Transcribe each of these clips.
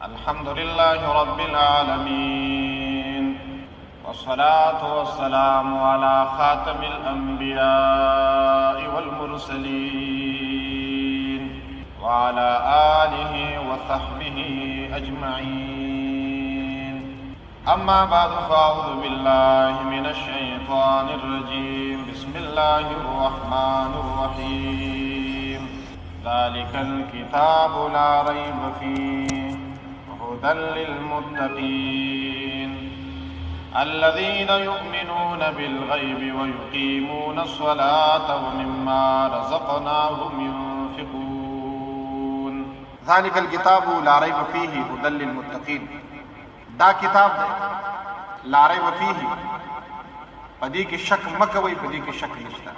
الحمد لله رب العالمين، والصلاة والسلام على خاتم الأنبياء والمرسلين وعلى آله وصحبه أجمعين. أما بعد فأعوذ بالله من الشيطان الرجيم. بسم الله الرحمن الرحيم. ذلك الكتاب لا ريب فيه هدى للمتقين الذين يؤمنون بالغيب ويقيمون الصلاة ومما رزقناهم ينفقون. ذلك الكتاب لا ريب فيه هدى للمتقين. دا کتاب لا ریب فيه، پدې کې شک مکوي، پدې کې شک نشته.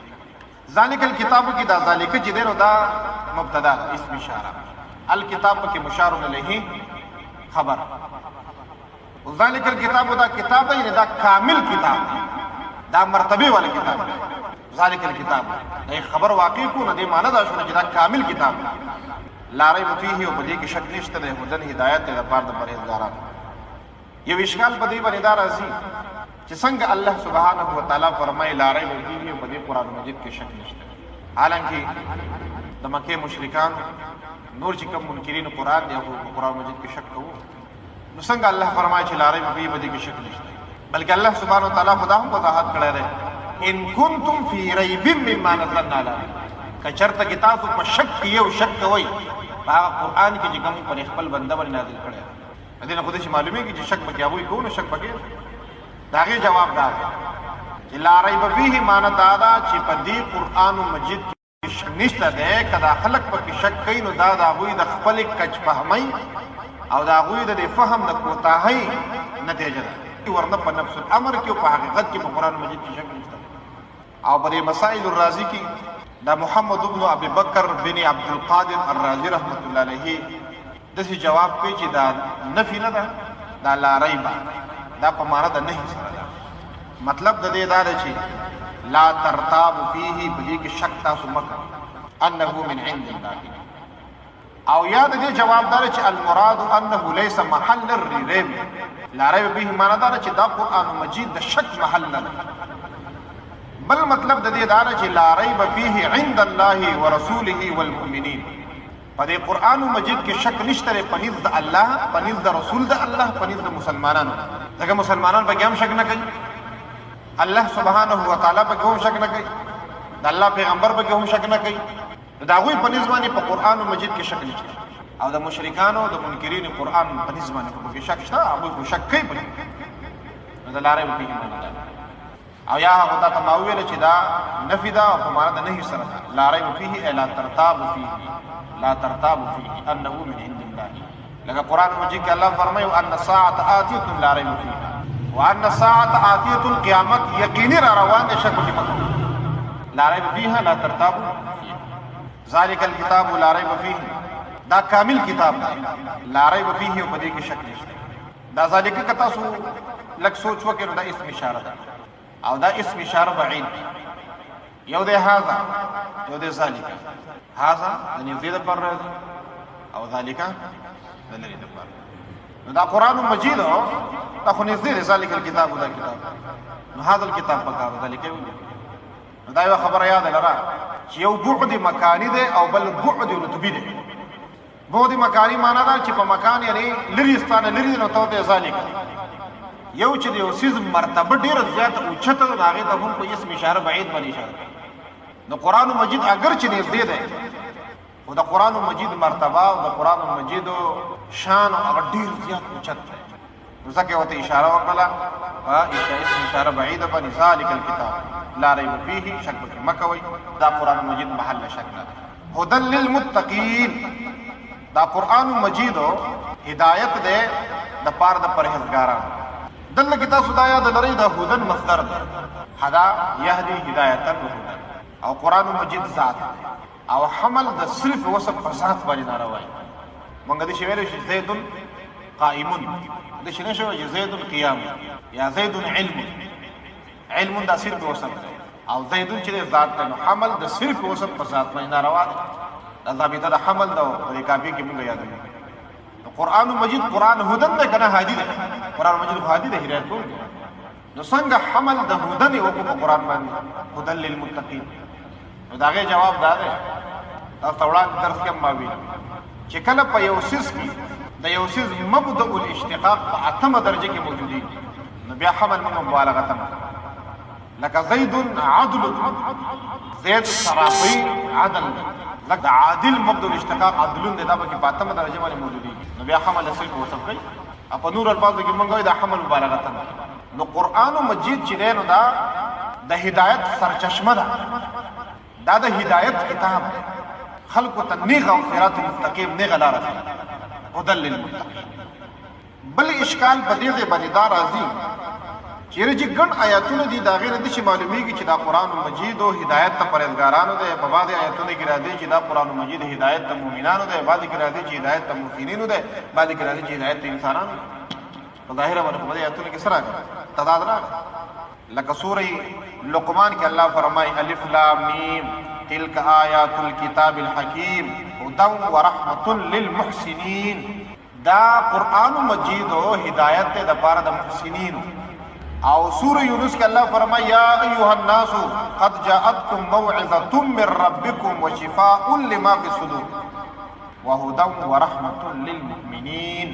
ذالک الکتاب کی دا ذالک چې دینو دا مبتدا اسم اشاره، الکتاب کې مشار الیه خبر. ذالک الکتاب دا کتاب دی، دا کامل کتاب دی، دا مرتبه والا کتاب دی. ذالک الکتاب دا خبر واقع کو نه دی، معنی دا شو چې دا کامل کتاب دی. لا ریب فيه او پدې کې شک نشته ده، هدن هدایت ده لپاره د پرهیزګارانو. یو اشکال په دې باندې دا راځي چې څنګه الله سبحانه و تعالی فرمایي لا ریب فيه په دې قرآن مجید کې شک نشته، حالانکه د مکه مشرکان نور چې کوم منکرین قرآن دی او قرآن مجید کې شک کوو، نو څنګه الله فرمایي چې لا ریب فيه په دې کې شک نشته؟ بلکې الله سبحانه و تعالی خدا هم وضاحت کړی دی، ان کنتم فی ریب مما نزلنا علیک، که چېرته کې تاسو په شک کې یو شک کوئ په هغه قرآن کې چې کوم پر خپل بنده باندې نازل کړی دی. دې نه خو دې معلومیږي چې شک پکې هغوی کوو، نو شک پکې د هغې جواب دا دی چې لا ریب فيه معنی دا ده چې په دې قرآن مجید کې شک نشته دی. که دا خلک پکې شک کوي نو دا د هغوی د خپلې کج فهمۍ او د هغوی د فهم د کوتاهۍ نتیجه ده، ورنه په نفس الامر کې او په حقیقت کې په قرآن مجید کې شک نشته. او په دې مسائل الرازی کې دا محمد بن ابي بکر بن عبد القادر الرازی رحمت الله علیه داسې جواب کوي چې دا نفي نه ده، دا لا ریب دا په معنا د نهي سره ده. مطلب د دې دا دی چې لا ترتاب فيه، په دې کې شک تاسو مه کوئ، انه من عند الله. او یا د دې جواب دا دی چې المراد انه ليس محل الريب. لا ریب فيه معنا دا چې دا قرآن مجید د شک محل نه ده. بل مطلب د دې دا دی چې لا ریب فيه عند الله ورسوله والمؤمنین، په دې قرآن مجید کې شک نشته پنځ د الله، پنځ د رسول د الله، پنځ د مسلمانانو. ځکه مسلمانان پکې هم شک نه کوي، الله سبحانه و تعالی پکې هم شک نه کوي، د الله پیغمبر پکې هم شک نه کوي. د هغوی په نسبت باندې په قرآن مجید کې شک نشته، او د مشرکانو د منکرین قرآن په نسبت باندې پکې شک شته، هغوی خو شک کوي پکې. نو د لا ریب فيه معنی ده. او یا هغه تا ما وویل چې دا نفي ده او په معنا د نهي سره ده. لا ریب فيه ای لا ترتاب فيه، لا ترتاب فيه انه من عند الله. لکه قرآن مجید کې الله فرمایي ان الساعه آتیه لا ریب فیها، وان الساعه آتیه، قیامت یقیني را روان دي، شک پکې مه کوئ. لا ریب فیها لا ترتاب فیها. ذلک الکتاب لا ریب فیه دا کامل کتاب دی، لا ریب فیه په دې کې شک نشته. دا ذالک که تاسو لږ سوچ وکړئ نو دا اسم اشاره ده، او دا اسم اشاره بعید دی. یو دی هذا، یو دی ذالک. هذا د نږدې دپاره راځي او ذالک د لرې دپاره. نو دا قرآن مجید دا خو نږدې دی، ذالک الکتاب دا کتاب، نو هذا الکتاب پکار ذالک یې ولیکل. نو دا یوه خبره یاده لره چې یو بعد مکاني دی او بل بعد رتبي دی. بعد مکاني معنا ده چې په مکان یعنې لرې ستانه لرې دی، نو ته ورته ذالک. یو چې د یو څیز مرتبه ډېره زیاته اوچته ده، نو هغې ته هم په اسم اشاره بعید باندې اشاره کوي. نو قرآن مجید اگر چې نږدې دی، خو د قرآن مجید مرتبه او د قرآن مجید شان هغه ډېر زیات اوچت دی، نو ځکه یې ورته اشاره وکړله په اسم اشاره بعیده باندې. ذالک الکتاب لا ریب فیه، شک پکې مه کوئ، دا قرآن مجید محل شک نه دی. هدى للمتقین، دا قرآن مجید هدایت دی د پاره د پرهیزګارانو. دلته کې تاسو دا یاد لرئ دا هدن مصدر دی، هدا یهدي هدایتا وهدن، او قرآن مجید ذات او حمل د صرف وصف په ذات باندې ناروا وي. مونږ دې شی ویلی چې زید قائم، دې شی نه شوی چې زید قیام یا زید علم. علم دا صرف وصف دی، او زید چې ذات دی، نو حمل د صرف وصف په ذات باندې ناروا دی. دا ضابطه د حمل ده، په دې کافي کې مونږ یادوو. قرآن مجید قرآن هدن ده کنه هادي ده قرآن مجید هادي ده هدایت کول نو څنګه حمل د هدن او په قرآن باندې هدن للمتقین نو داغه جواب دا ده تاسو وړاندې درس کې ما وی چې کله په یو سیس کې د یو سیس مبدأ الاشتقاق په اتمه درجه کې موجودي نو بیا حمل مبالغه تم لکه زید عدل زید صرافی عدل لکه عادل مبدأ الاشتقاق عدلون دا به په اتمه درجه باندې موجودي نو بیا حمل اصل کو وصف کوي په نور الفاظ کې مونږ دا حمل مبالغه تم نو قرآن مجید چې دی نو دا د هدایت سرچشمه ده دا د هدایت کتاب خلق ته نیغه او صراط مستقیم نیغه لار ده هدل للمتقین بل اشکال په دې ځای باندې دا راځي چې ګڼ آیاتونه دي دا غیر د شي معلومیږي چې دا قرآن مجید او هدایت ته پرهیزګارانو ده په بعض آیاتونو کې راځي چې دا قرآن مجید هدایت ته مؤمنانو ده بعض کې راځي چې هدایت ته محسنینو ده بعض کې راځي چې هدایت ته انسانانو په ظاهر باندې په آیاتونو کې سره تضاد راغلی لکه سورہ لقمان کې الله فرمایي الف لام میم تلک آیات الكتاب الحکیم هدى ورحمة للمحسنین دا قرآن مجید او هدایت ته د پاره د محسنین او سورہ یونس کې الله فرمایي یا ایها الناس قد جاءتكم موعظة من ربكم وشفاء لما في الصدور وهدى ورحمة للمؤمنین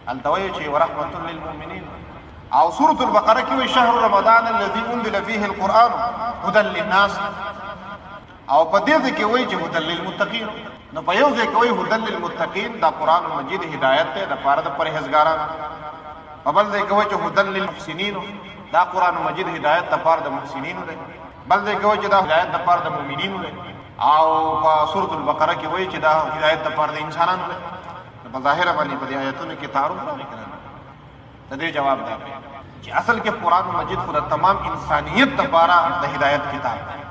التوي چې ورحمة للمؤمنین او سورة البقرة کې شهر رمضان الذي انزل فيه القرآن هدى للناس او په دې کې وایي چې هدى للمتقین نو په یو ځای کې وایي هدى للمتقین دا قرآن مجید هدایت ته د پاره د پرهیزګارانو په بل ځای کې وایي چې هدى للمحسنین دا قرآن مجید هدایت ته پاره د محسنینو دی بل ځای کې وایي چې دا هدایت ته پاره د مؤمنینو دی او په سورة البقرة کې وایي چې دا هدایت ته پاره د انسانانو دی په ظاهر باندې په دې آیاتونو کې تعارض راغلی د دې جواب دا دی چې اصل کې قرآن مجید خو د تمام انسانیت لپاره د هدایت کتاب دی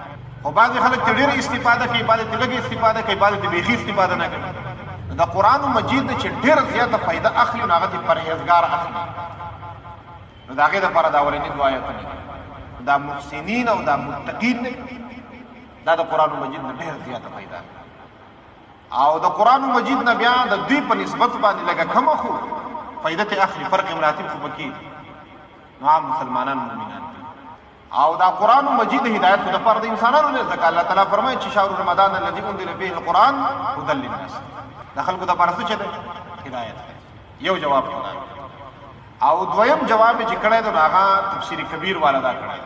او بعض خلک ډېر استفاده کوي بعض لږه استفاده کوي بعض بیخي استفاده نه کوي د قرآن مجید چې ډېر زیاته فائدہ اخلي نو هغه پرهیزګار اخلي نو د هغې دپاره دا اولني دوه آیتونه دا محسنین او دا متقین دا د قرآن مجید نه ډېر زیاته فائدہ او د قرآن مجید نه بیا د دوی په نسبت باندې لږه کمه خو فائدہ ته اخلي فرق مراتب خو پکې نو عام مسلمانان مؤمنان او دا قرآن مجید هدایت خو د پاره د انسانانو نه ځکه الله تعالی فرمایي چې شهر رمضان الذي انزل فيه القرآن هدى للناس د خلکو د پاره څه دی هدایت یو جواب دی او دویم جواب چې کړی دی هغه تفسیر کبیر والا دا کړی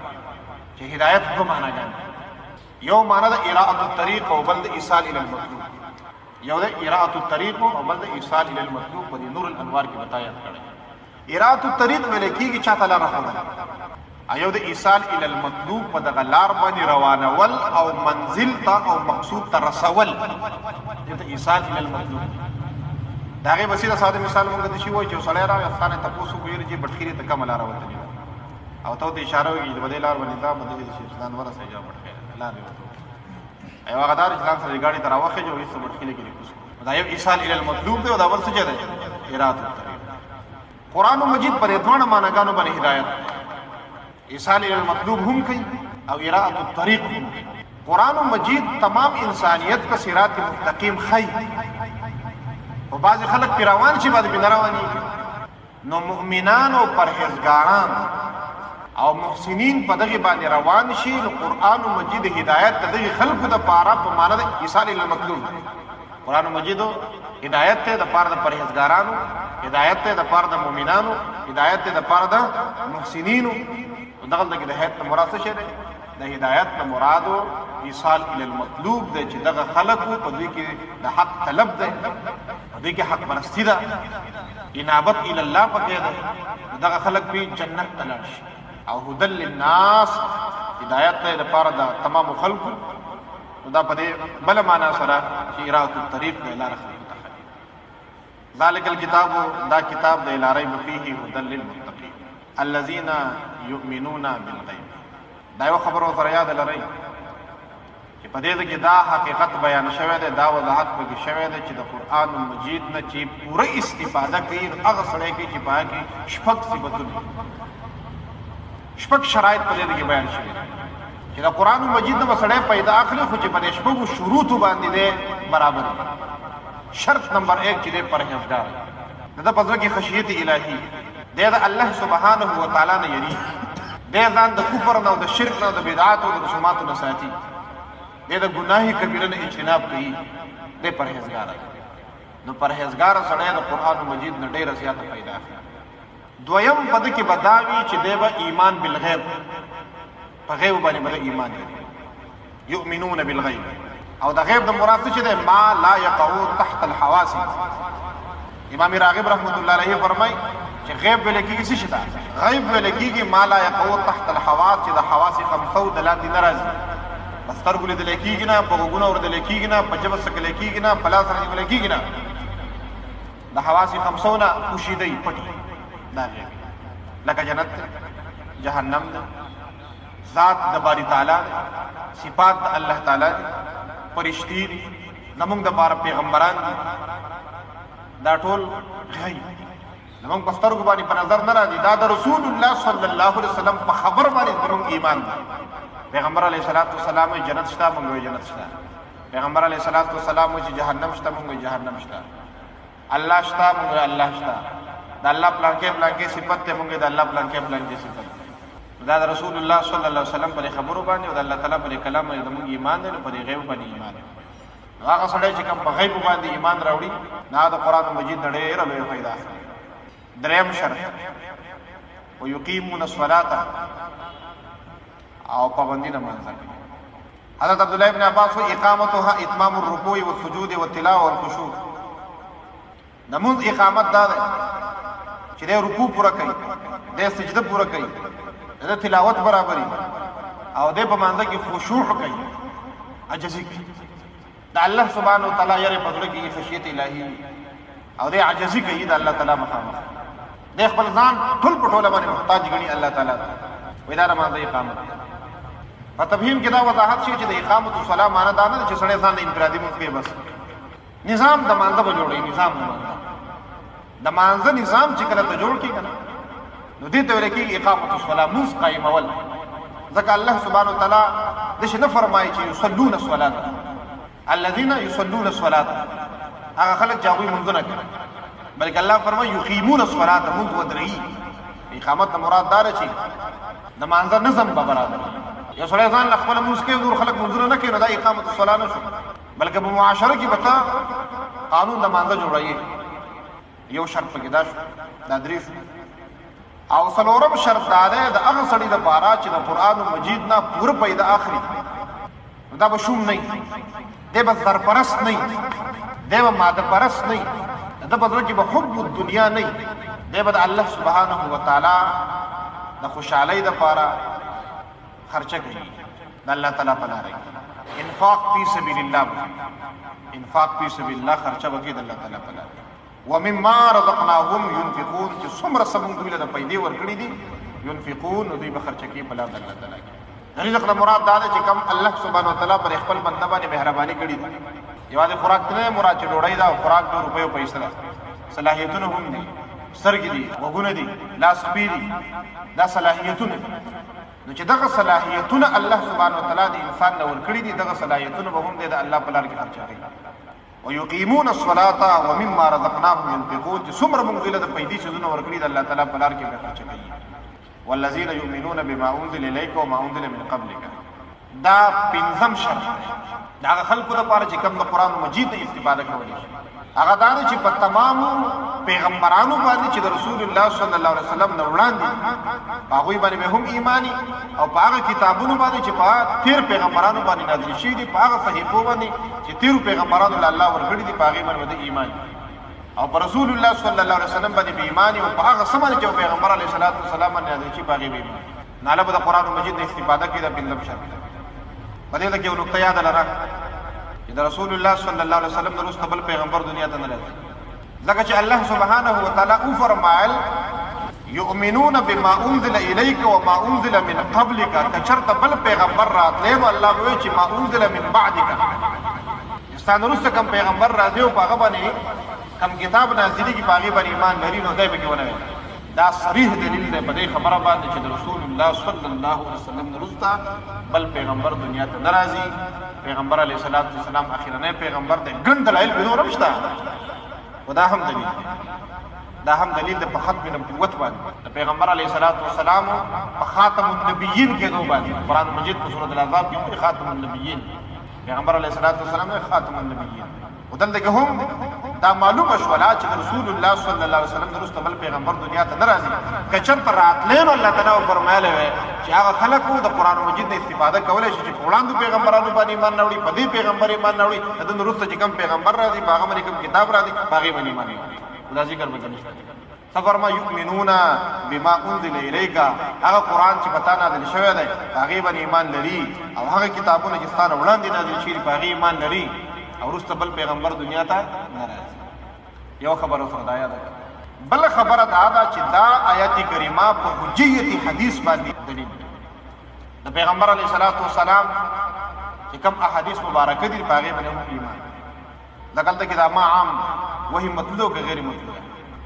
چې هدایت په معنا ګڼي یو معنا د اراءة الطريق او بل د ایصال الى المطلوب یو د اراءة الطريق او بل د ایصال الى المطلوب په نور الانوار کې بتایا کړی اراءة الطريق ویل کېږي چاته لار راخوله ایو د ایصال الى المطلوب په دغه لار باندې روانول او منزل ته او مقصود ته رسول د ایصال الى المطلوب دا غي بسیطه ساده مثال موږ د شی وای چې سړی راغی افغان ته پوسو کوي چې بټخيري ته کوم لار وته او ته د اشاره وی د بدل لار باندې دا بدل شي ځان ورسې جواب بټخيري لار وته ایو غدار چې ځان سره گاډي تر واخه جو هیڅ بټخيري کې پوسو دا یو ایصال الى المطلوب دی او دا بل څه دی اراده قرآن مجید پر اتوانه معناګانو باندې هدایت ایصال الى المطلوب هم کوي او اراءة الطريق هم کوي قرآن مجید تمام انسانیت کا صراط مستقیم خی او بعض خلق پیروان شي بعد بنروانی نو مؤمنان او پرهیزګاران او محسنین په دغه باندې روان شي نو قرآن مجید هدایت د دغه خلقو د پاره په معنا د ایصال الى المطلوب قرآن مجید هدایت ته د پاره د پرهیزګارانو هدایت ته د پاره د مؤمنانو هدایت ته د پاره د محسنینو دغه د هدایت مراد څه دی د هدایت مراد ایصال الى المطلوب دی چې دغه خلق په دې کې د حق طلب دی په دې کې حق پرستی ده انابت الى الله پکې ده دغه خلق په جنت تلاش او هدى للناس هدایت ته د پاره د تمام خلقو دا په دې بل معنا سره چې اراءة الطريق د لار خلق ذلك الكتاب دا کتاب د لارې فيه هدى للمتقين الذين يؤمنون بالغيب دا یو خبرو سره یاد لرئ چې په دې کې دا حقیقت بیان شوی دی دا وضاحت پکې شوی دی چې د قرآن مجید نه چې پوره استفاده کوي هغه سړی کې چې پای کې شپږ صفتونه شپږ شرایط په دې کې بیان شوي چې د قرآن مجید نه سړی پیدا اخلي خو چې په دې شپږو شروطو باندې دی برابر دی شرط نمبر 1 چې دی پرهیزګار د په زړه کې خشیت الهي دی، د الله سبحانه و تعالی نه یری دی، ځان د کفر نه او د شرک نه او د بدعات او د رسوماتو نه ساتي، دی د ګناه کبیره نه اجتناب کوي، دی پرهیزګار دی. نو پرهیزګار سړی د قرآن مجید نه ډېره زیاته پیدا اخلي. دویم په ده کې به دا وي چې دی به ایمان بالغیب، په غیب باندې به ایمان لري، یؤمنون بالغیب. او د غیب د مراد څه چې دی؟ ما لا یقعو تحت الحواس. امام راغب رحمت الله علیه فرمای چې غیب ویل کېږي څه شي ده؟ غیب ویل کېږي ما لا یقعو تحت الحواس، چې د حواس خمسو د لاندې نه راځي. په سترګو لیدلی کېږي نه، په غوږونو اورېدلی کېږي نه، په ژبه څکلی کېږي نه، په لاس رانیولی کېږي نه، د حواس خمسو نه پوشیدی پټي، دا غیب. لکه جنت دی، جهنم دی، ذات د باری تعالی دی، صفات د الله تعالی دی، فرشتي دي، زمونږ دپاره پیغمبران دي، دا ټول غیب زمونږ په سترګو باندې په نظر نه راځي. دا د رسول الله صلی الله علیه وسلم په خبر باندې زمونږ ایمان دی. پیغمبر علیه الصلاۃ والسلام وایي جنت شته، موږ وایو جنت شته. پیغمبر علیه الصلاۃ والسلام وایي چې جهنم شته، موږ وایو جهنم شته. الله شته، موږ وایو الله شته. د الله پلانکې صفت دی، موږ وایو د الله پلانکې صفت دی. دا د رسول الله صلی الله علیه وسلم په خبرو باندې او د الله تعالی په کلام باندې زموږ ایمان دی، نو په غیب باندې ایمان دی. هغه سړی چې کوم په غیب باندې ایمان راوړي، نه د قرآن مجید نه ډېره لویه فایده اخلي. دریم شرط ویقیمون الصلاة، او پابندي د مانځه کوي. حضرت عبدالله ابن عباس وایي اقامتها اتمام الرکوع والسجود والتلاوة والخشوع. د مونځ اقامت دا دی چې دی رکوع پوره کوي، دی سجده پوره کوي، د تلاوت برابري، او دی په مانځه کې خشوع کوي، عجزي کوي. د الله سبحانه وتعالی یې په زړه کې خشیت الهي، او دی عجزي کوي د الله تعالی مخامخ. دی خپل ځان ټول په ټوله باندې محتاج ګڼي الله تعالی ته. وایي دا د مانځه اقامت. په تفهیم کې دا وضاحت شي چې د اقامت الصلاة معنی دا نه ده چې سړی ځان د انفرادي مونځ کوي، بس نظام د مانځه به جوړوي. نظام د مانځه نظام چې کله ته جوړ کړي که نه، نو دې ته ویل کېږي اقامت الصلاة، مونځ قایمول. ځکه الله سبحانه وتعالی داسې نه فرمایي چې یصلون الصلاة، الذین یصلون الصلاة هغه خلک چې هغوی مونځونه کوي، بلکې الله فرمایي یقیمون الصلاة، مونځ ودرېږي. اقامت مراد دا ده چې د مانځه نظم به برابر. یو سړی ځان له خپله مونځ کوي، نور خلک مونځونه نه کوي، نو دا اقامت الصلاة نه شو، بلکې په معاشره کې به ته قانون د مانځه جوړوي. یو شرط پکې دا شو، دا درې شو. او څلورم شرط دا دی د هغه سړي دپاره چې د قرآن مجید نه پوره پیدا اخلي، نو دا به شوم نه وي، دی به زرپرست نه وي، دی به ماده پرست نه وي، د ده په زړه کې به حب الدنیا نه وي، دی به د الله سبحانه وتعالی د خوشحالۍ دپاره خرچه کوي، د الله تعالی په لاره کې انفاق فی سبیل الله، انفاق فی سبیل الله خرچه وکړي د الله تعالی په لاره. ومما رزقناهم ينفقون، چې څومره څه موږ دوی له پیسې ورکړي دي، ينفقون، نو دوی به خرچه کوي په لاره د الله تعالی کې. رزق نه مراد دا دی چې کوم الله سبحانه وتعالی پر خپل بنده باندې مهرباني کړې ده. یوازې خوراک نه مراد چې ډوډۍ ده او خوراک د روپیو پیسې ده، صلاحیتونه هم دي، سترګې دي، غوږونه دي، لاس پې دي، دا صلاحیتونه. نو چې دغه صلاحیتونه الله سبحانه وتعالی د انسان نه ورکړي دي، دغه صلاحیتونه به هم د الله په لاره کې خرچه کوي. ويقيمون الصلاة ومما رزقناهم ينفقون، چې څومره موږ دوی له د پیسې څیزونه ورکړي د الله تعالی په لاره کې به خرچه کوي. والذین یؤمنون بما انزل الیک وما انزل من قبلک، دا پنځم شرط دی د هغه خلکو دپاره چې کوم د قرآن مجید نه استفاده کولی شي. هغه دا دی چې په تمامو پیغمبرانو باندې چې د رسول الله صلی الله علیه وسلم نه وړاندې په هغوی باندې به هم ایمانی، او په هغه کتابونو باندې چې په تیر پیغمبرانو باندې نازل شوي دي، په هغه صحیفو باندې چې تیرو پیغمبرانو له الله ورکړي دي، په هغې باندې به ایمان، او په رسول الله صلی الله علیه وسلم باندې به ایمانی، او په هغه څه باندې چې پیغمبر علیه الصلاة والسلام باندې نازل شي په هغې به ایمان. ناله به د قرآن مجید نه استفاده کوي، دا پنځم شرط دی. په دې کې یو نقطه یاده لره چې د رسول الله صلی الله علیه وسلم نه وروسته بل پیغمبر دنیا ته نه راځي، ځکه چې الله سبحانه وتعالی وفرمایل یؤمنون بما انزل الیک وما انزل من قبلک، که چېرته بل پیغمبر راتلی نو الله به وایي چې ما انزل من بعدک، ستا نه وروسته کوم پیغمبر راځي او په هغه باندې کوم کتاب نازلېږي په هغې باندې ایمان لري، نو دی پکې ونه ویل. دا صریح دلیل دی په دې خبره باندې چې د رسول الله صلی الله علیه وسلم نه وروسته بل پیغمبر دنیا ته نه راځي. پیغمبر علیه الصلاة والسلام اخرنی پیغمبر دی، ګڼ دلایل به نور هم شته، خو دا هم دلیل دی. دا هم دلیل د په ختم نبوت باندې د پیغمبر علیه الصلاۃ والسلام په خاتم النبیین کې دو باندې قرآن مجید په سورۃ الاحزاب کې خاتم النبیین پیغمبر علیه الصلاۃ والسلام خاتم النبیین ودلته کې هم دا معلومه شولا چې رسول الله صلی الله علیه وسلم درسته بل پیغمبر دنیا ته ناراضي کچر پر راتلین الله تعالی فرمایله چې هغه خلکو د قرآن مجید نه استفاده کولای شي چې وړاندې پیغمبرانو باندې ایمان راوړي په دې پیغمبر ایمان راوړي د نورسته چې کوم پیغمبر راځي هغه باندې کوم کتاب راځي هغه باندې ایمان راوړي دا ذکر وکړي سفرما یؤمنون بما انزل الیک هغه قرآن چې پتا نازل شوی دی هغه باندې ایمان لري او هغه کتابونه چې ستاسو وړاندې نازل شوي په هغه ایمان لري او رسول بل پیغمبر دنیا ته ناراض یو خبره فردا یاد بل خبره دا چې دا آیات کریمه په حجیت حدیث باندې دلیل د پیغمبر علیه الصلاۃ والسلام چې کوم احادیث مبارکه دي په هغه باندې ایمان دغلته کې دا ما عام وਹੀ مطلوب که غیر مطلوب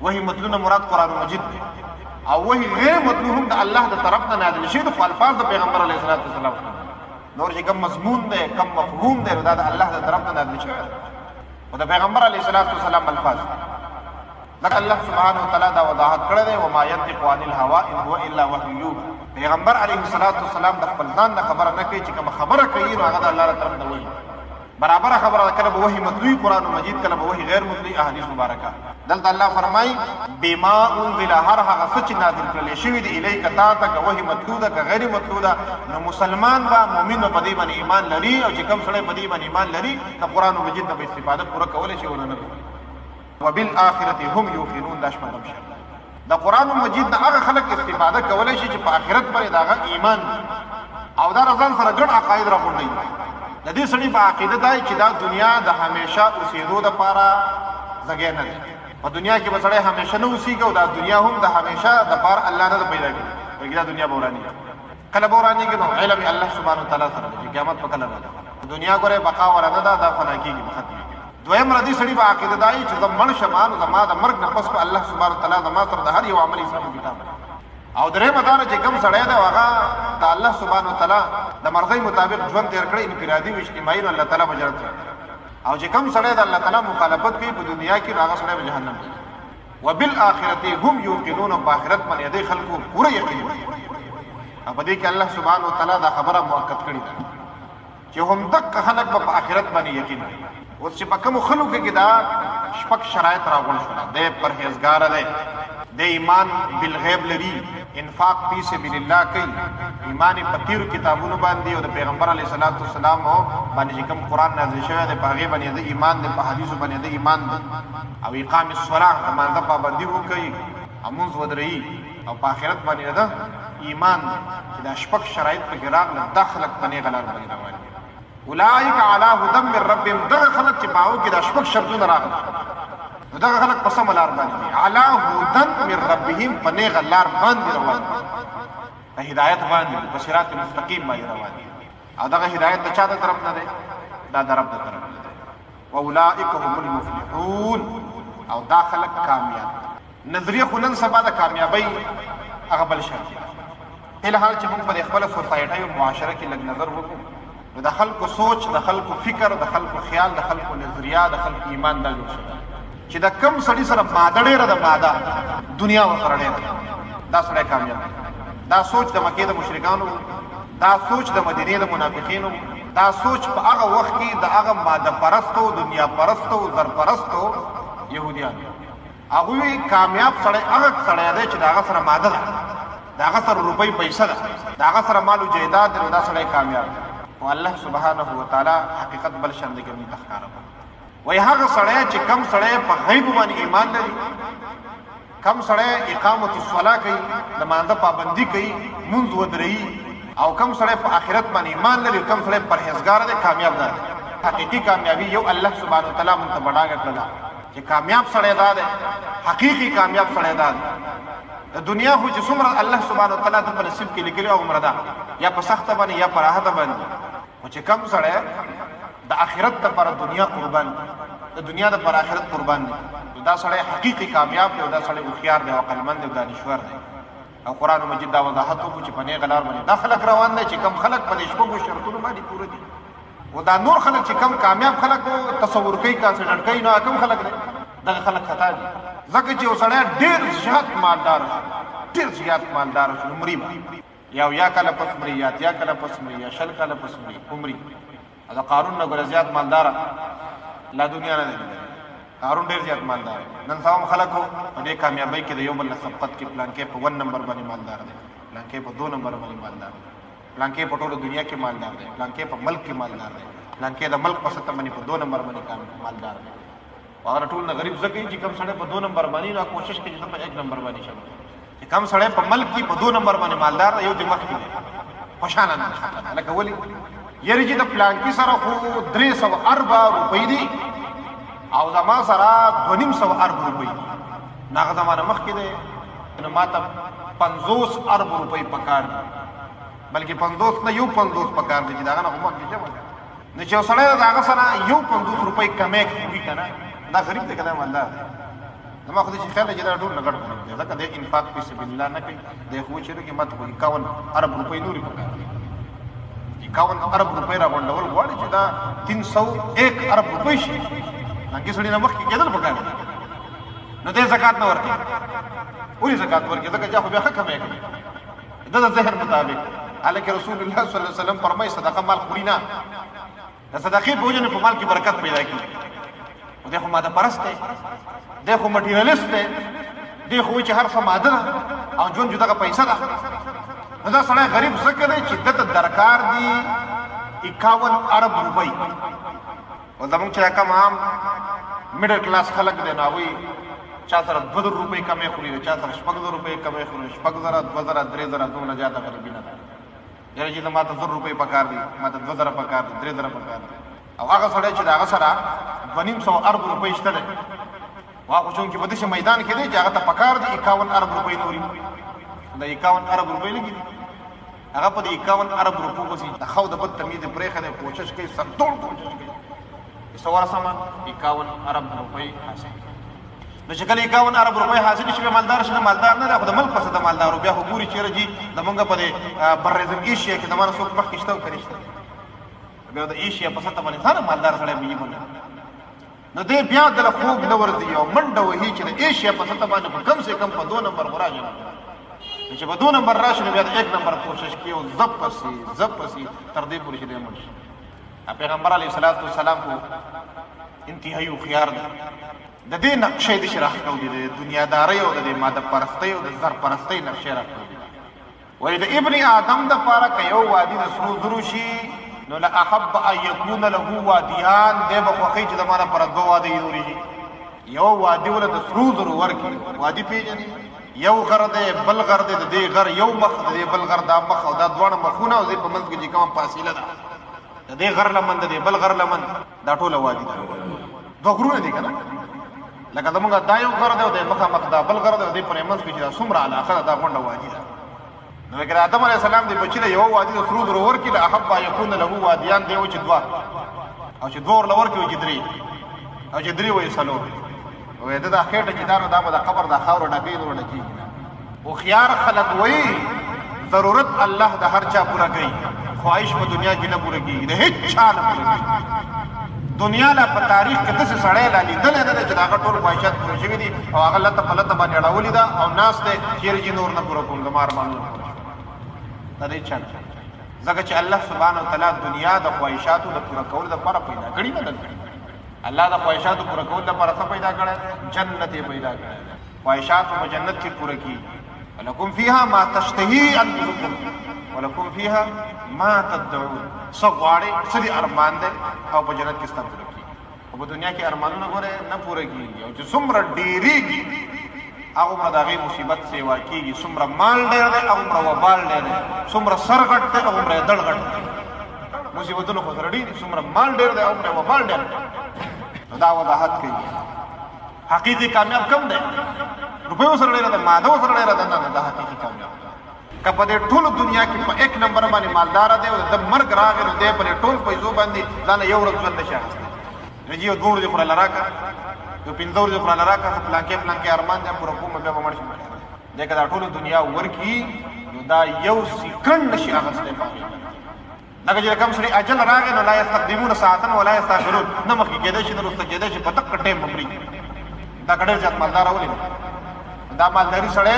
وਹੀ مطلوب مراد قرآن مجید دی او وਹੀ غیر مطلوب هم د الله د طرف نه نازل شوی د الفاظ د پیغمبر علیه الصلاۃ والسلام نور چې کوم مضمون دی کوم مفهوم دی دا د الله د طرف نه نازل شوی او د پیغمبر علیه الصلاۃ والسلام الفاظ لکه الله سبحانه وتعالی دا وضاحت کړی دی وما ينطق عن الهوى ان هو الا وحي يوحى پیغمبر علیه الصلاۃ والسلام د خپل ځان نه خبره نه کوي چې کوم خبره کوي نو هغه د الله تعالی طرف نه وایي برابر خبره کله به وحی مطلوب قرآن مجید کله به وحی غیر مطلوب احادیث مبارکه دلته الله فرمای بما انزل هر هغه څه چې نازل کړل شوی دی الیک تا ته وحی مطلوب ده که غیر مطلوب ده نو مسلمان با مؤمن په دې باندې ایمان لري او چې کوم سره په دې باندې ایمان لري د قرآن مجید نه استفاده پوره کولای شي ورنه وبالآخرة هم یوقنون دا شپږم شرط د قرآن مجید نه هغه خلک استفاده کولای شي چې په آخرت باندې داغه ایمان او دا رضان سره ګډ عقاید راغونډي د دې سړي په عقیده دی چې دا دنیا د همیشه اوسېدو دپاره ځای نه دی په دنیا کې به سړی همیشه نه اوسېږي او دا دنیا هم د همیشه دپاره الله نه ده پیدا کړي بلکې دا دنیا به ورانېږي کله به ورانېږي نو علم یې الله سبحانه وتعالی سره دی چې قیامت به کله راځي دنیا ګورې بقا ورانه ده دا فنا کېږي ختمېږي دویم ردي سړي په عقیده دی چې زه مړ شم نو زما د مرګ نه پس به الله سبحانه وتعالی زما سره د هر یو عمل حساب کتاب او درېیمه دا ده چې کوم سړی دی هغه د الله سبحانه وتعالی د مرضۍ مطابق ژوند تېر کړی انفرادي و اجتماعي نو الله تعالی به جنت او چې کوم سړی د الله تعالی مخالفت کوي په دنیا کې نو هغه سړی به جهنم ځي وبالآخرة هم یوقنون په آخرت باندې دې خلکو پوره یقین او په دې کې الله سبحانه وتعالی دا خبره مؤکد کړې ده چې هم دغه خلک به په آخرت باندې یقین لري اوس چې په کومو خلکو کې دا شپږ شرایط راغونډ شول دی پرهیزګاره دی د ایمان بالغیب لري انفاق فی سبیل الله کوي ایمان په تیرو کتابونو باندې او د پیغمبر علیه الصلاۃ والسلام باندې چې کوم قرآن نازل شوی دی په هغې باندې د ایمان دی په حدیثو باندې د ایمان دی او اقام الصلاة د مانځه پابندي وکوي لمونځ ودرېږي او په آخرت باندې د ایمان دی چې دا شپږ شرایط پکې راغله دا خلک په نیغه لار باندې روان دي اولئک علی هدی من ربهم دغه خلک چې په هغو کې دا شپږ شرطونه راغله نو دغه خلک په سمه لار باندې علی هدی من ربهم په نیغه لار باندې روان دي په هدایت باندې په صراط مستقیم باندې روان دي او دغه هدایت د چا د طرف نه دی دا د رب د طرف نه دی واولئک هم المفلحون او دا خلک کامیاب نظریه خو نن سبا د کامیابۍ هغه بل شرط دی الحال چې موږ په خپله سوسایټۍ او معاشره کې لږ نظر وکړو نو د خلکو سوچ د خلکو فکر د خلکو خیال د خلکو نظریه د خلکو ایمان دا جوړ شوی چې د کم سړي سره ماده ډېره ده ماده دنیا ورسره ډېره دا سړی کامیاب دا سوچ د مکې د مشرکانو دا سوچ د مدینې د منافقینو دا سوچ په هغه وخت کې د هغه ماده پرستو دنیا پرستو زر پرستو یهودیانو هغوی کامیاب سړی هغه سړی دی چې د هغه سره ماده ده د هغه سره روپۍ پیسه ده د هغه سره مال و جایداد دی نو دا سړی کامیاب دی او الله سبحانه وتعالی حقیقت بل شان دی کوي تخکاره وای هغه سړی چې کم سړی په غیب باندې ایمان لري کم سړی اقامت الصلاة کوي د مانځه پابندي کوي مونځ ودرېږي او کم سړی په آخرت باندې ایمان لري کم سړی پرهیزګار دی کامیاب دی حقیقي کامیابي یو الله سبحانه وتعالی موږ ته بډاګه کړله چې کامیاب سړی دا دی حقیقي کامیاب سړی دا دی د دنیا خو چې څومره الله سبحانه وتعالی ته په نصیب کې لیکلي هغومره ده یا په سخته باندې یا په راحته باندې خو چې کم سړی د آخرت دپاره دنیا قربان د دنیا دپاره آخرت قربان دی دا سړی حقیقي کامیاب دی او دا سړی هوښیار دی او عقلمند دی او دانشور دی او قرآن مجید دا وضاحت وکړو چې په نیغه لار باندې دا خلک روان دی چې کم خلک په دې شپږو شرطونو باندې پوره دي او دا نور خلک چې کم کامیاب خلک تصور کوي کانسیډر کوي نو کم خلک دی دغه خلک خطا دي ځکه چې یو سړی ډېر زیات مالدار شي، ډېر زیات مالدار شي نو مري به یا کله پس مري یا کله پس مري یا شل کله پس مري عمري. دا قارون نه ګوره زیات مالدار لا دنیا نه دی، قارون ډېر زیات مالدار. نن سبا هم خلکو په دې کامیابۍ کې د یو بل نه سبقت کې پلانکې په 1 نمبر باندې مالدار دی، پلانکې په 2 نمبر باندې مالدار دی، پلانکې په ټوله دنیا کې مالدار دی، پلانکې په ملک کې مالدار دی، پلانکې د ملک په سطح باندې په 2 نمبر باندې مالدار دی. هغه ټول نه غریب ځکه چې کم سړی په 2 نمبر باندې نو کوشش کوي چې په 1 نمبر باندې شي. چې کم سړی په ملک کې په 2 نمبر باندې مالدار دی یو دماغ کې خوشاله نه لکه ولي یری چې د پلانکې سره خو 300 ارب روپۍ دي او زما سره 250 ارب روپۍ دي. هغه زمانه مخکې دی نو ماته 50 ارب روپۍ پکار دي، بلکې 50 نه یو 50 پکار دي چې داغه نه هم کې جمع نه چې سړی داغه سره یو 50 روپۍ کمې کوي کنه دا غریب دی کنه مالدار دی. زما خو دې خیال دی چې دا ټول نګړ دی ځکه د انفاق په سبیل الله نه کوي د خو چې کې ماته 51 ارب روپۍ نوري پکار دي. 51 ارب روپۍ را غونډول غواړي چې دا 301 ارب روپۍ شي لکه سړی نه مخکې کېدل پکار دي. نو دې زکات نه ورکړي ولې زکات ورکړي ځکه چې خو بیا ښه کمې کوي د ذهن مطابق. حالکه رسول الله صلی الله علیه وسلم فرمایي صدقه مال خوري نه، د صدقې په وجه په مال کې برکت پیدا کیږي. او دغه ماده پرست دی، دغه مټیریالیست دی، دغه چې هر څه ماده او جون جو دغه پیسې ده. نو دا سړی غریب ځکه دی چې دته درکار دی 51 ارب روپۍ. او زمونږ چې کم عام میډل کلاس خلک دی نو هغوی چا سره 2 روپۍ کمې خوري، چا سره 6 روپۍ کمې خوري، 6 زره 2 زره 3 زره دومره زیاته غریبي نه ده. یاره چې ماته 2 روپۍ پکار دي، ماته 2 زره پکار دي، 3 زره پکار دي. او هغه سړی چې د هغه سره 250 ارب روپۍ شته دی هغه چونکې په داسې میدان کې دی چې هغه ته پکار دي 51 ارب روپۍ نوري. د 51 ارب روپۍ لګي هغه په 51 ارب روپو پسې د خو د بدتمیزۍ پرېښه دی، کوشش کوي سرتوړ کوشش کوي سوار سامان 51 ارب روپۍ حاصل. نو چې کله 51 ارب روپۍ حاصل شي مالدار شي. مالدار نه دی خو د ملک په سطح مالدار. بیا خو ګوري چېرې جي زمونږ په بر اعظم ایشیا کې زمانه څوک مخکې شته او که نشته. بیا د ایشیا په سطح باندې ځان مالدار سړی وي نو دی بیا دله خوب نه ورځي او منډه وهي چې د ایشیا په سطح باندې په کم سے کم په 2 نمبر خو راځي. چې په 2 نمبر راشي نو بیا د 1 نمبر کوشش کوي او زب پسې تر دې پورې چې دی مړ شي. پیغمبر علیه الصلاۃ والسلام کو انتهایی هوښیار دی. د دې نقشې د شرح کو دي د دنیادارۍ او د ماده پرستۍ او د زر پرستۍ نقشې راکړي دي. وایي د ابن آدم د پاره که یو وادي د سرو زرو شي نو لأحب ان یکون له وادیان دی به خوښوي چې زما لپاره 2 وادي نورې شي. یو وادي وله د سرو زرو ورکړي. وادي پېژني یو غر دی بل غر دی، د دې غر یو مخ د دې بل غر دا مخ او دا دواړه مخونه او دې په منځ کې چې کومه فاصله ده د دې غر لمن د دې بل غر لمن دا ټوله وادي ده. 2 غرونه دي که نه لکه زمونږ دا یو غر دی او د مخامخ دا بل غر دی او دې په منځ کې چې دا څومره علاقه ده دا غونډه وادي ده. نو اگر آدم علیه السلام دې بچي له یو وادي د سرو زرو ورکړي لأحب ان یکون له وادیان دی و چې 2 او چې 2 ورله ورکړي چې 3 او چې 3 وایي 4 وایي د دا خېټه چې دا نو دا به د قبر د خاورو ډکې نور ډکېږي. هوښیار خلک وایي ضرورت الله د هر چا پوره کوي، خواهش په دنیا کې نه پوره کېږي، د هېڅ چا نه پوره کېږي. دنیا لا په تاریخ کې داسې سړی لا لیدلی نه دی چې د هغه ټول خواهشات پوره شوي دي او هغه لته په لته باندې اړولې ده او ناست دی چېرې چې نور نه پوره کوم زما ارمانونه پوره شي. دا د هېڅ چا نه ځکه چې الله سبحانه وتعالی دنیا د خواهشاتو د پوره کولو لپاره پیدا کړې نه ده. الله د خواهشاتو پوره کولو لپاره څه پیدا کړی؟ جنت یې پیدا کړی. خواهشات په جنت کې پوره کېږي. ولکم فیها ما تشتهي انفسکم ولکم فیها ما تدعون. څه غواړئ څه دې ارمان دی او په جنت کې ستا پوره کېږي. او په دنیا کې ارمانونه ګورې نه پوره کېږي او چې څومره ډېرېږي هغومره د هغې مصیبت سیوا کېږي. څومره مال ډېر دی هغومره وبال ډېر دی، څومره سر غټ دی هغومره یې دړ غټ دی. مصیبتونه خو سره ډېر دي، څومره مال ډېر دی هغومره وبال ډېر دی. نو دا وضاحت کوي حقیقي کامیاب کم دی. روپیو سره ډېره ده، مادو سره ډېره ده، نه دا حقیقي کامیاب. که په دې ټولو دنیا کې په 1 نمبر باندې مالداره دی او د مرګ راغی نو دی په دې ټول پیسو باندې ځانه یو ورځ ژوند نشي اخیستی. نو جي یو 2 ورځې خو راله راکړه، یو 5 ورځې خو راله راکړه، پلانکې ارمان دی پوره کوم بیا به مړ شي. دی که دا ټولو دنیا ورکړي نو دا یو سیکنډ نشي اخیستی په هغې باندې. لکه چې کوم سړي اجل راغی نو لا یستقدمون ساعة ولا یستأخرون، نه مخکې کېدی شي نه وروسته کېدی شي، په دقه ټایم به مري. دا ډېر زیات مالدار ولې دا مالداري سړی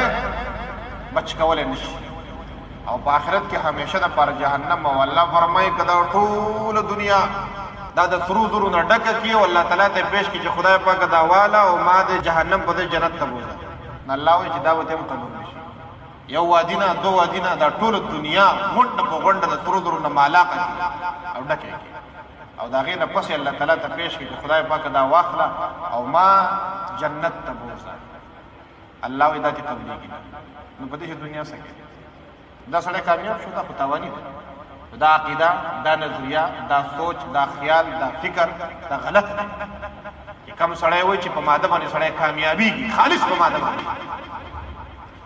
بچ کولی نشي او په آخرت کې همیشه د پر جهنم او الله فرمایي که دا ټوله دنیا دا د سرو زرو نه ډکه کړي او الله تعالی ته پیش کړي چې خدای پاک دا والا او ما د جهنم په دې جنت ته بوځه نو الله وایي چې دا به ته هم قبول نشي یو وادي نه دو وادي نه دا ټوله دنیا غونډه په غونډه د سرو زرو نه مالاقه کړي او ډکه کړي او د هغې نه پسې الله تعالی ته پیش کړي چې خدای پاک دا واخله او ما جنت ته بوځه الله وایي دا چې قبلېږي نو په دې دنیا څه کوي دا سړی کامیاب شو دا خو تاواني دی دا عقیده دا نظریه دا سوچ دا خیال دا فکر دا غلط دی چې کوم سړی وایي چې په ماده باندې سړی کامیابیږي خالص په ماده باندې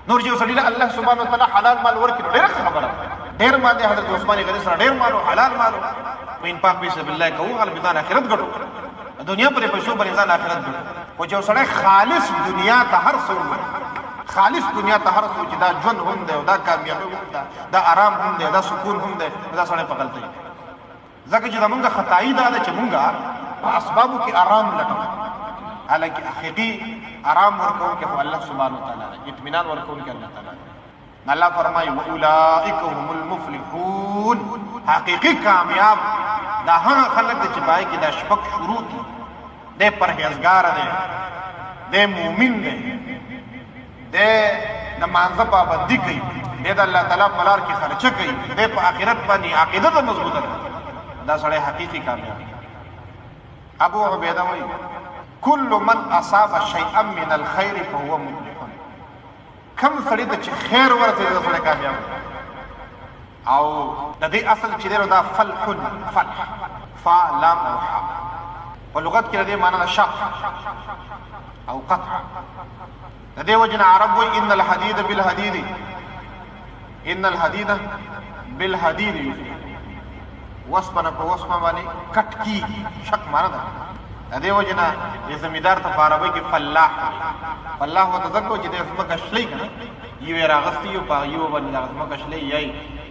نور چې یو سړي له الله سبحانه وتعالی حلال مال ورکړي نو ډېره خبره ده ډېر مال دی حضرت عثمان غني سره ډېر مال حلال مال په انفاق فی سبیل الله کوو البته آخرت ګټو دنیا پرې پیسو باندې ځان آخرت ګټو او چې یو سړی خالص دنیا ته هر څه خالص دنیا ته هر څه چې دا ژوند هم دی او دا کامیابي هم ده دا آرام هم دی دا سکون هم دی دا سړی په غلطۍ ځکه چې زمونږ خطایي دا ده چې مونږ په اسبابو کې آرام لټوو حالانکه حقیقي آرام ورکوونکی خو الله سبحانه وتعالی دی اطمینان ورکوونکی الله تعالی دی الله فرمایي واولئک هم المفلحون حقیقي کامیاب دا هغه خلک دي چې پای کې دا شپږ شروط دی پرهیزګار دی دی مؤمن دی دی د مانځه پابندي کوي دی د الله تعالی په لار کې خرچه کوي دی په آخرت باندې عقیده ته مضبوطه ده دا سړی حقیقي کامیاب ابو عبیده وایي كل من اصاب شيئا من الخير فهو مفلح کم سړی ته چې خیر ورسېږي دا سړی کامیاب او د دې اصل چې دی نو دا فلح فا لام او حا په لغت کې د دې معنی شق او قطع د دې وجه نه عرب وایي ان الحديد بالحديد وسپنه په وسپنه باندې کټ کېږي شک معنی ده د دې وجه نه زمیندار ته په عربۍ کې فلاح ورته ځکه چې د ځمکه شلی که نه یوې راغستې یو په یو باندې دغه ځمکه شلی یا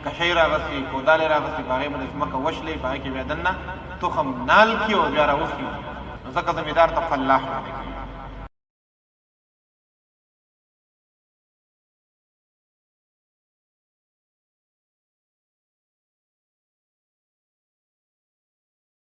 کشۍ راغستې کودالې راغستې په هغې باندې ځمکه وشلی په هغې کې بیا دننه تخم نال کړي او بیا راوخي نو ځکه زمیندار ته فلاح